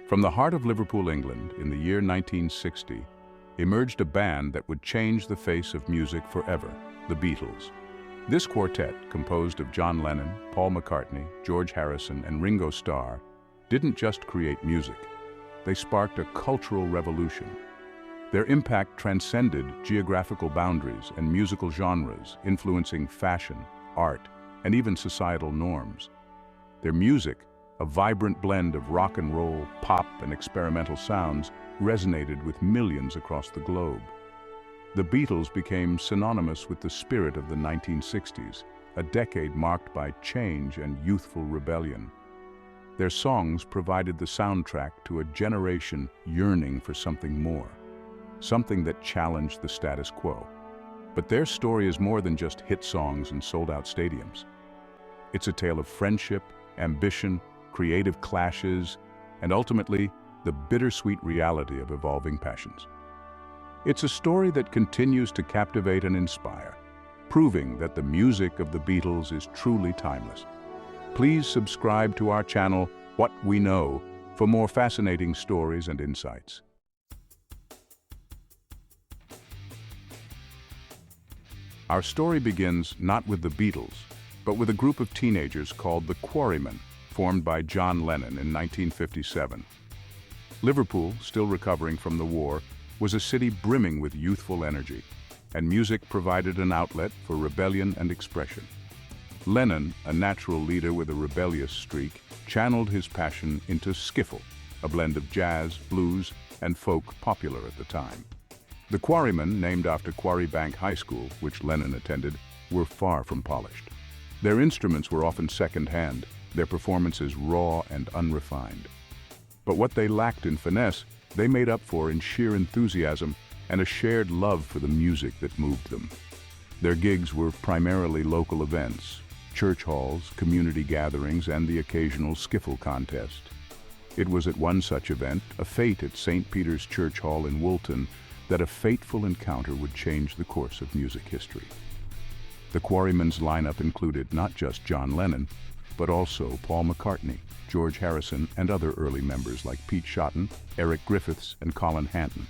From the heart of Liverpool, England, in the year 1960, emerged a band that would change the face of music forever, the Beatles. This quartet, composed of John Lennon, Paul McCartney, George Harrison, and Ringo Starr, didn't just create music. They sparked a cultural revolution. Their impact transcended geographical boundaries and musical genres, influencing fashion, art, and even societal norms. Their music, a vibrant blend of rock and roll, pop, and experimental sounds, resonated with millions across the globe. The Beatles became synonymous with the spirit of the 1960s, a decade marked by change and youthful rebellion. Their songs provided the soundtrack to a generation yearning for something more, something that challenged the status quo. But their story is more than just hit songs and sold-out stadiums. It's a tale of friendship, ambition, creative clashes, and ultimately, the bittersweet reality of evolving passions. It's a story that continues to captivate and inspire, proving that the music of the Beatles is truly timeless. Please subscribe to our channel, What We Know, for more fascinating stories and insights. Our story begins not with the Beatles, but with a group of teenagers called the Quarrymen, formed by John Lennon in 1957. Liverpool, still recovering from the war, was a city brimming with youthful energy, and music provided an outlet for rebellion and expression. Lennon, a natural leader with a rebellious streak, channeled his passion into skiffle, a blend of jazz, blues, and folk popular at the time. The Quarrymen, named after Quarry Bank High School, which Lennon attended, were far from polished. Their instruments were often second-hand, their performances raw and unrefined. But what they lacked in finesse, they made up for in sheer enthusiasm and a shared love for the music that moved them. Their gigs were primarily local events, church halls, community gatherings, and the occasional skiffle contest. It was at one such event, a fete at St. Peter's Church Hall in Woolton, that a fateful encounter would change the course of music history. The Quarrymen's lineup included not just John Lennon, but also Paul McCartney, George Harrison, and other early members like Pete Shotton, Eric Griffiths, and Colin Hanton.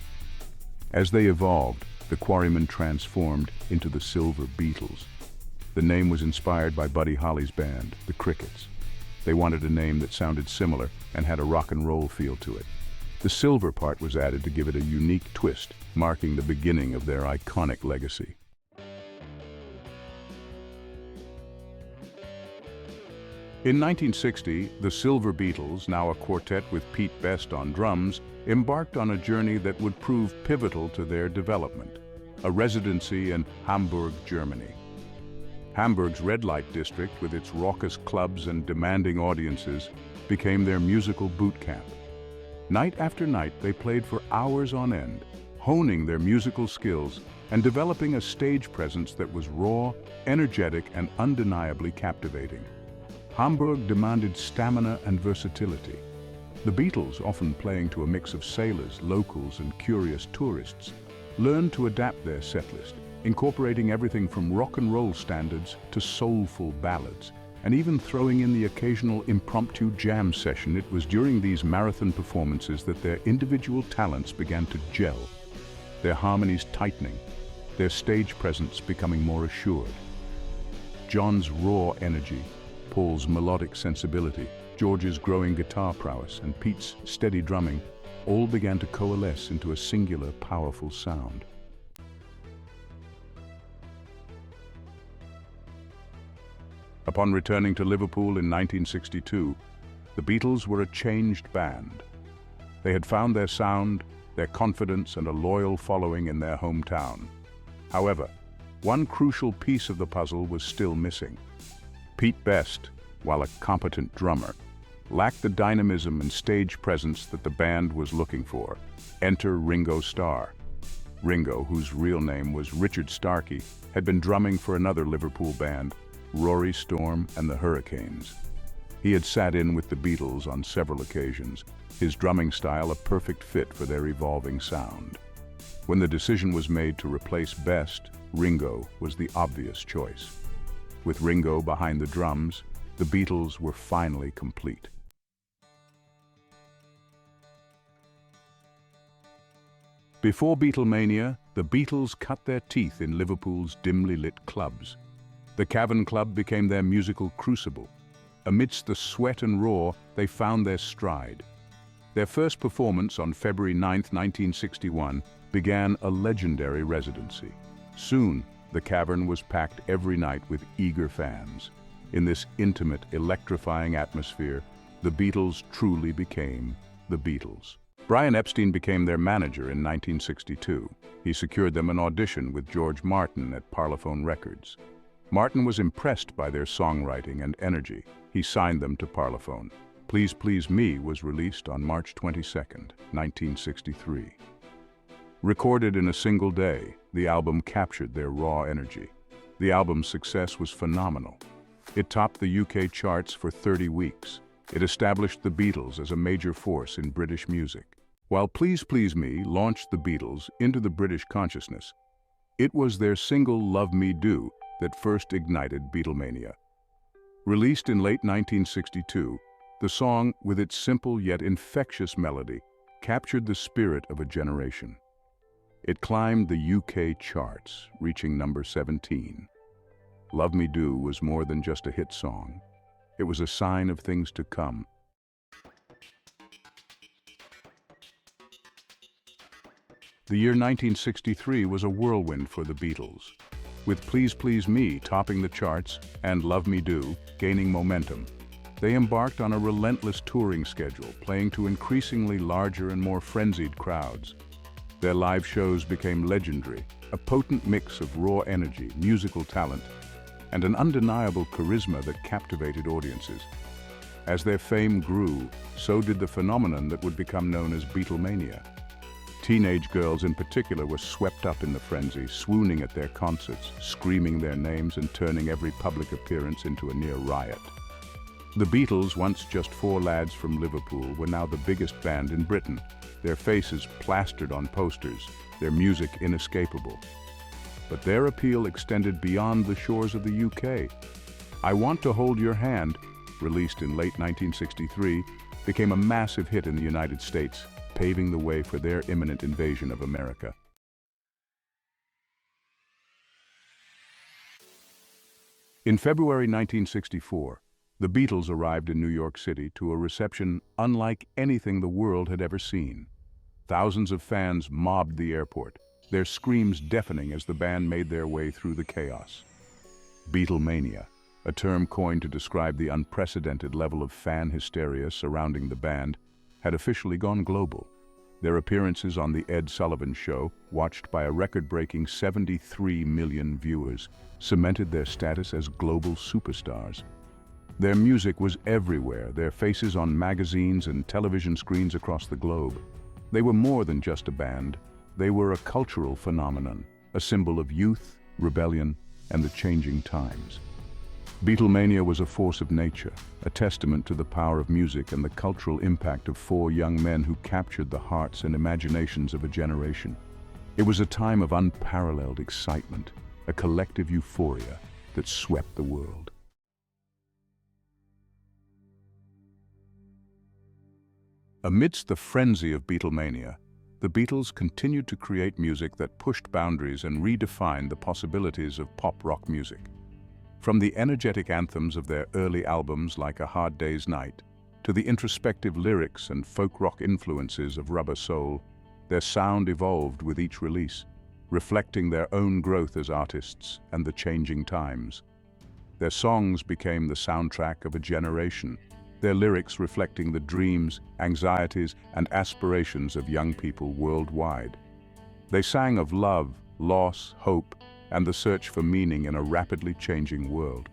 As they evolved, the Quarrymen transformed into the Silver Beatles. The name was inspired by Buddy Holly's band, the Crickets. They wanted a name that sounded similar and had a rock and roll feel to it. The silver part was added to give it a unique twist, marking the beginning of their iconic legacy. In 1960, the Silver Beatles, now a quartet with Pete Best on drums, embarked on a journey that would prove pivotal to their development, a residency in Hamburg, Germany. Hamburg's red light district, with its raucous clubs and demanding audiences, became their musical boot camp. Night after night, they played for hours on end, honing their musical skills and developing a stage presence that was raw, energetic, and undeniably captivating. Hamburg demanded stamina and versatility. The Beatles, often playing to a mix of sailors, locals, and curious tourists, learned to adapt their setlist, incorporating everything from rock and roll standards to soulful ballads, and even throwing in the occasional impromptu jam session. It was during these marathon performances that their individual talents began to gel, their harmonies tightening, their stage presence becoming more assured. John's raw energy, Paul's melodic sensibility, George's growing guitar prowess, and Pete's steady drumming all began to coalesce into a singular, powerful sound. Upon returning to Liverpool in 1962, the Beatles were a changed band. They had found their sound, their confidence, and a loyal following in their hometown. However, one crucial piece of the puzzle was still missing. Pete Best, while a competent drummer, lacked the dynamism and stage presence that the band was looking for. Enter Ringo Starr. Ringo, whose real name was Richard Starkey, had been drumming for another Liverpool band, Rory Storm and the Hurricanes. He had sat in with the Beatles on several occasions, his drumming style a perfect fit for their evolving sound. When the decision was made to replace Best, Ringo was the obvious choice. With Ringo behind the drums, the Beatles were finally complete. Before Beatlemania, the Beatles cut their teeth in Liverpool's dimly lit clubs. The Cavern Club became their musical crucible. Amidst the sweat and roar, they found their stride. Their first performance on February 9, 1961, began a legendary residency. Soon, the Cavern was packed every night with eager fans. In this intimate, electrifying atmosphere, the Beatles truly became the Beatles. Brian Epstein became their manager in 1962. He secured them an audition with George Martin at Parlophone Records. Martin was impressed by their songwriting and energy. He signed them to Parlophone. Please Please Me was released on March 22, 1963. Recorded in a single day, the album captured their raw energy. The album's success was phenomenal. It topped the UK charts for 30 weeks. It established the Beatles as a major force in British music. While Please Please Me launched the Beatles into the British consciousness, it was their single Love Me Do that first ignited Beatlemania. Released in late 1962, the song, with its simple yet infectious melody, captured the spirit of a generation. It climbed the UK charts, reaching number 17. Love Me Do was more than just a hit song. It was a sign of things to come. The year 1963 was a whirlwind for the Beatles, with Please Please Me topping the charts and Love Me Do gaining momentum. They embarked on a relentless touring schedule, playing to increasingly larger and more frenzied crowds. Their live shows became legendary, a potent mix of raw energy, musical talent, and an undeniable charisma that captivated audiences. As their fame grew, so did the phenomenon that would become known as Beatlemania. Teenage girls in particular were swept up in the frenzy, swooning at their concerts, screaming their names and turning every public appearance into a near riot. The Beatles, once just four lads from Liverpool, were now the biggest band in Britain, their faces plastered on posters, their music inescapable. But their appeal extended beyond the shores of the UK. I Want to Hold Your Hand, released in late 1963, became a massive hit in the United States, paving the way for their imminent invasion of America. In February 1964, the Beatles arrived in New York City to a reception unlike anything the world had ever seen. Thousands of fans mobbed the airport, their screams deafening as the band made their way through the chaos. Beatlemania, a term coined to describe the unprecedented level of fan hysteria surrounding the band, had officially gone global. Their appearances on The Ed Sullivan Show, watched by a record-breaking 73 million viewers, cemented their status as global superstars. Their music was everywhere, their faces on magazines and television screens across the globe. They were more than just a band. They were a cultural phenomenon, a symbol of youth, rebellion, and the changing times. Beatlemania was a force of nature, a testament to the power of music and the cultural impact of four young men who captured the hearts and imaginations of a generation. It was a time of unparalleled excitement, a collective euphoria that swept the world. Amidst the frenzy of Beatlemania, the Beatles continued to create music that pushed boundaries and redefined the possibilities of pop rock music. From the energetic anthems of their early albums like A Hard Day's Night, to the introspective lyrics and folk rock influences of Rubber Soul, their sound evolved with each release, reflecting their own growth as artists and the changing times. Their songs became the soundtrack of a generation, their lyrics reflecting the dreams, anxieties, and aspirations of young people worldwide. They sang of love, loss, hope, and the search for meaning in a rapidly changing world.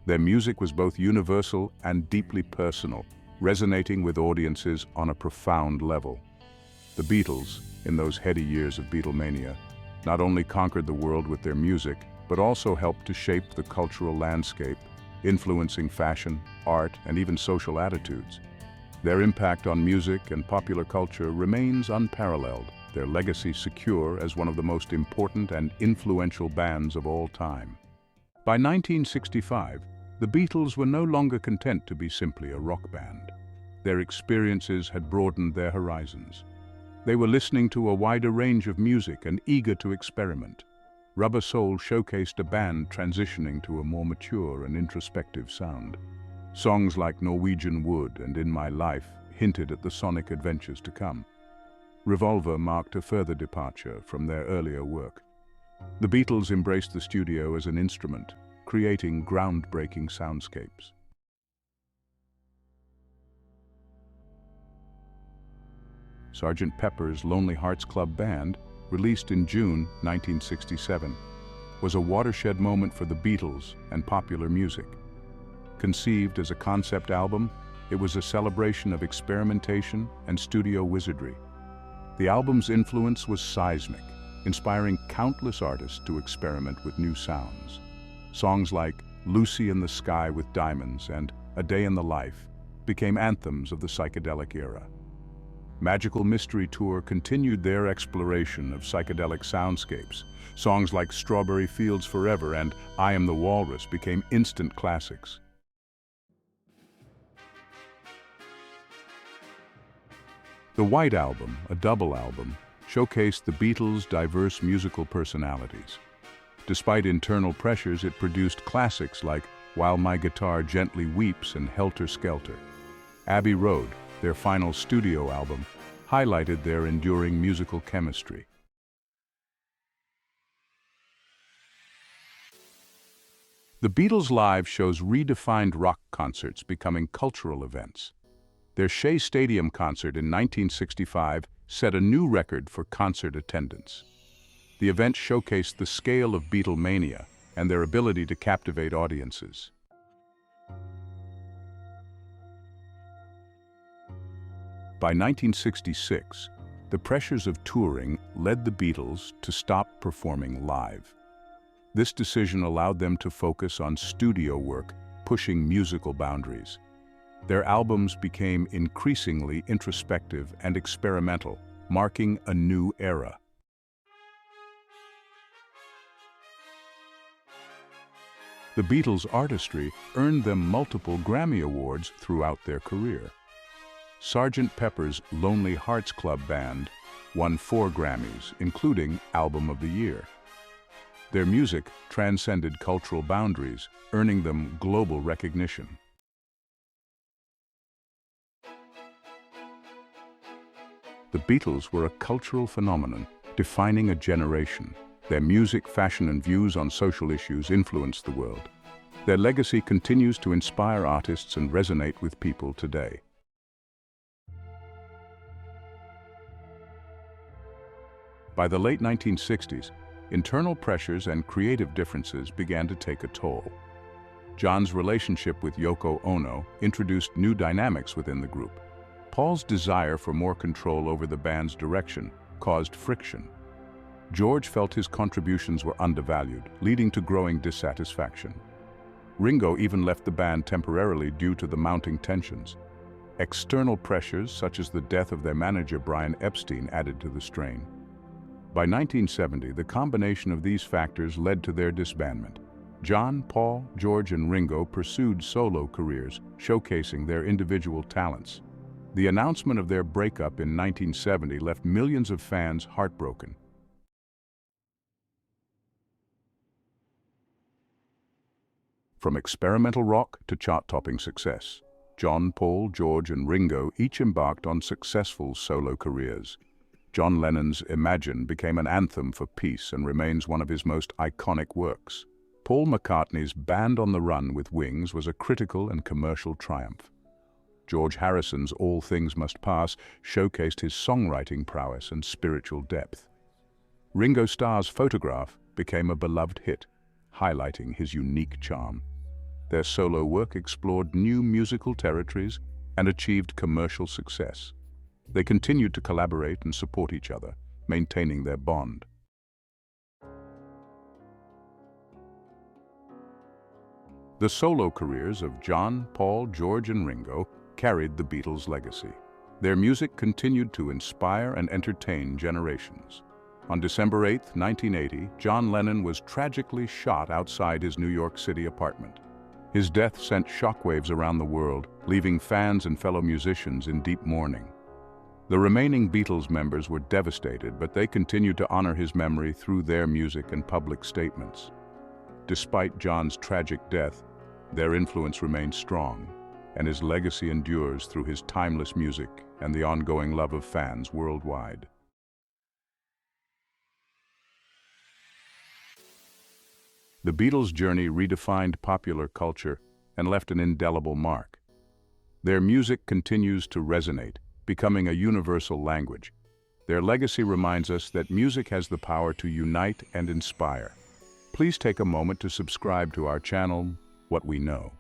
Their music was both universal and deeply personal, resonating with audiences on a profound level. The Beatles, in those heady years of Beatlemania, not only conquered the world with their music, but also helped to shape the cultural landscape, influencing fashion, art, and even social attitudes. Their impact on music and popular culture remains unparalleled, their legacy secure as one of the most important and influential bands of all time. By 1965, the Beatles were no longer content to be simply a rock band. Their experiences had broadened their horizons. They were listening to a wider range of music and eager to experiment. Rubber Soul showcased a band transitioning to a more mature and introspective sound. Songs like Norwegian Wood and In My Life hinted at the sonic adventures to come. Revolver marked a further departure from their earlier work. The Beatles embraced the studio as an instrument, creating groundbreaking soundscapes. Sgt. Pepper's Lonely Hearts Club Band, released in June 1967, was a watershed moment for the Beatles and popular music. Conceived as a concept album, it was a celebration of experimentation and studio wizardry. The album's influence was seismic, inspiring countless artists to experiment with new sounds. Songs like Lucy in the Sky with Diamonds and A Day in the Life became anthems of the psychedelic era. Magical Mystery Tour continued their exploration of psychedelic soundscapes. Songs like Strawberry Fields Forever and I Am the Walrus became instant classics. The White Album, a double album, showcased the Beatles' diverse musical personalities. Despite internal pressures, it produced classics like While My Guitar Gently Weeps and Helter Skelter. Abbey Road, their final studio album, highlighted their enduring musical chemistry. The Beatles' live shows redefined rock concerts becoming cultural events. Their Shea Stadium concert in 1965 set a new record for concert attendance. The event showcased the scale of Beatlemania and their ability to captivate audiences. By 1966, the pressures of touring led the Beatles to stop performing live. This decision allowed them to focus on studio work, pushing musical boundaries. Their albums became increasingly introspective and experimental, marking a new era. The Beatles' artistry earned them multiple Grammy Awards throughout their career. Sgt. Pepper's Lonely Hearts Club Band won 4 Grammys, including Album of the Year. Their music transcended cultural boundaries, earning them global recognition. The Beatles were a cultural phenomenon, defining a generation. Their music, fashion, and views on social issues influenced the world. Their legacy continues to inspire artists and resonate with people today. By the late 1960s, internal pressures and creative differences began to take a toll. John's relationship with Yoko Ono introduced new dynamics within the group. Paul's desire for more control over the band's direction caused friction. George felt his contributions were undervalued, leading to growing dissatisfaction. Ringo even left the band temporarily due to the mounting tensions. External pressures, such as the death of their manager Brian Epstein, added to the strain. By 1970, the combination of these factors led to their disbandment. John, Paul, George, and Ringo pursued solo careers, showcasing their individual talents. The announcement of their breakup in 1970 left millions of fans heartbroken. From experimental rock to chart-topping success, John, Paul, George, and Ringo each embarked on successful solo careers. John Lennon's Imagine became an anthem for peace and remains one of his most iconic works. Paul McCartney's Band on the Run with Wings was a critical and commercial triumph. George Harrison's All Things Must Pass showcased his songwriting prowess and spiritual depth. Ringo Starr's Photograph became a beloved hit, highlighting his unique charm. Their solo work explored new musical territories and achieved commercial success. They continued to collaborate and support each other, maintaining their bond. The solo careers of John, Paul, George, and Ringo carried the Beatles' legacy. Their music continued to inspire and entertain generations. On December 8, 1980, John Lennon was tragically shot outside his New York City apartment. His death sent shockwaves around the world, leaving fans and fellow musicians in deep mourning. The remaining Beatles members were devastated, but they continued to honor his memory through their music and public statements. Despite John's tragic death, their influence remains strong, and his legacy endures through his timeless music and the ongoing love of fans worldwide. The Beatles' journey redefined popular culture and left an indelible mark. Their music continues to resonate, becoming a universal language. Their legacy reminds us that music has the power to unite and inspire. Please take a moment to subscribe to our channel, What We Know.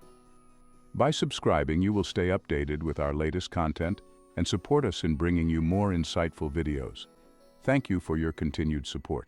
By subscribing, you will stay updated with our latest content and support us in bringing you more insightful videos. Thank you for your continued support.